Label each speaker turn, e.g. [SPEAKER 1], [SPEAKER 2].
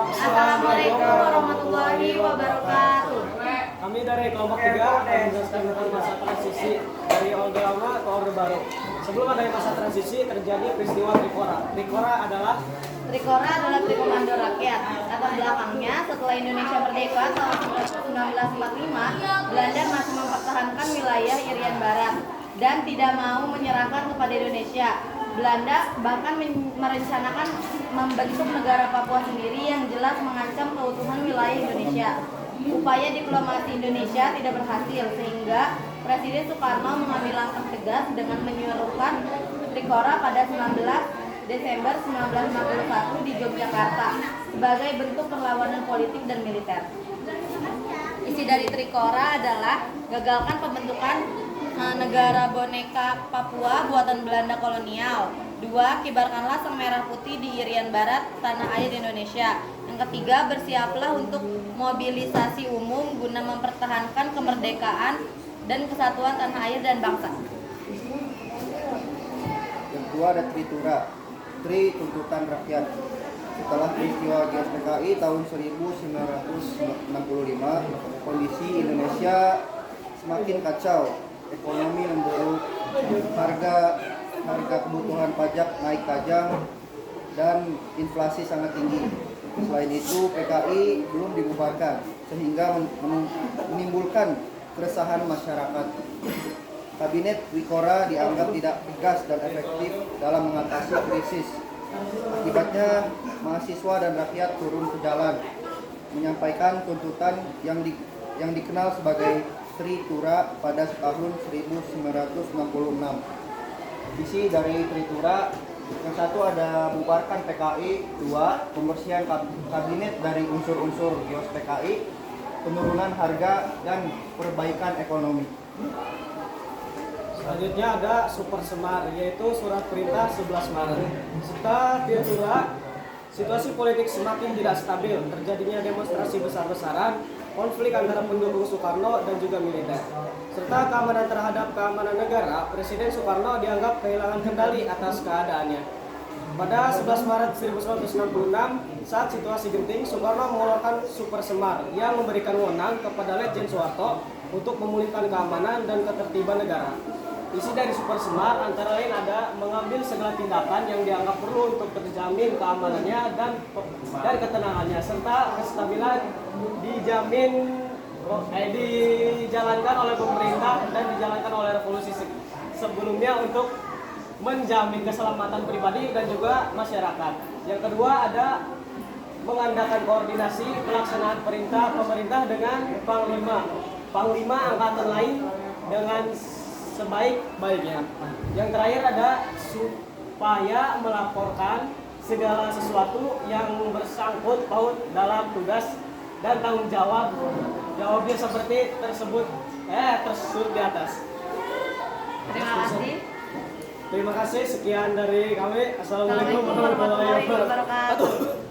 [SPEAKER 1] Assalamualaikum warahmatullahi wabarakatuh.
[SPEAKER 2] Kami dari kelompok 3 akan menjelaskan tentang masa transisi dari Orde Lama ke Orde Baru. Sebelum adanya masa transisi terjadi peristiwa Trikora. Trikora adalah
[SPEAKER 1] Trikomando Rakyat. Latar belakangnya, setelah Indonesia merdeka tahun 1945, Belanda masih mempertahankan wilayah Irian Barat dan tidak mau menyerahkan kepada Indonesia. Belanda bahkan merencanakan membentuk negara Papua sendiri yang jelas mengancam keutuhan wilayah Indonesia. Upaya diplomasi Indonesia tidak berhasil sehingga Presiden Soekarno mengambil langkah tegas dengan menyuruhkan Trikora pada 19 Desember 1951 di Yogyakarta sebagai bentuk perlawanan politik dan militer. Isi dari Trikora adalah gagalkan pembentukan negara boneka Papua buatan Belanda kolonial. 2. Kibarkanlah sang merah putih di Irian Barat, tanah air Indonesia. Yang ketiga, bersiaplah untuk mobilisasi umum guna mempertahankan kemerdekaan dan kesatuan tanah air dan bangsa.
[SPEAKER 3] Yang kedua ada Tritura, Tri tuntutan rakyat. Setelah peristiwa GSPKI tahun 1965, kondisi Indonesia semakin kacau. Ekonomi memburuk, harga kebutuhan pajak naik tajam, dan inflasi sangat tinggi. Selain itu, PKI belum dibubarkan, sehingga menimbulkan keresahan masyarakat. Kabinet Trikora dianggap tidak tegas dan efektif dalam mengatasi krisis. Akibatnya, mahasiswa dan rakyat turun ke jalan, menyampaikan tuntutan yang dikenal sebagai Tritura pada tahun 1966. Isi dari Tritura, yang satu ada bubarkan PKI, 2 pembersihan kabinet dari unsur-unsur GIOS PKI, penurunan harga dan perbaikan ekonomi.
[SPEAKER 2] selanjutnya ada Super Semar, yaitu surat perintah 11 Maret. Setelah Tritura, situasi politik semakin tidak stabil, terjadinya demonstrasi besar-besaran, konflik antara pendukung Soekarno dan juga militer, serta keamanan terhadap keamanan negara. Presiden Soekarno dianggap kehilangan kendali atas keadaannya. Pada 11 Maret 1966, saat situasi genting, Soekarno mengeluarkan Super Semar yang memberikan wewenang kepada Letjen Soeharto untuk memulihkan keamanan dan ketertiban negara. Isi dari Super Semar antara lain ada mengambil segala tindakan yang dianggap perlu untuk terjamin keamanannya dan ketenangannya, serta kestabilan dijalankan oleh pemerintah dan dijalankan oleh revolusi sebelumnya untuk menjamin keselamatan pribadi dan juga masyarakat. Yang kedua ada mengadakan koordinasi pelaksanaan perintah pemerintah dengan Panglima Angkatan lain dengan sebaik-baiknya. Yang terakhir ada supaya melaporkan segala sesuatu yang bersangkut paut dalam tugas dan tanggung jawabnya seperti tersurat di atas.
[SPEAKER 1] Terima kasih.
[SPEAKER 2] Sekian dari kami. Assalamualaikum warahmatullahi wabarakatuh.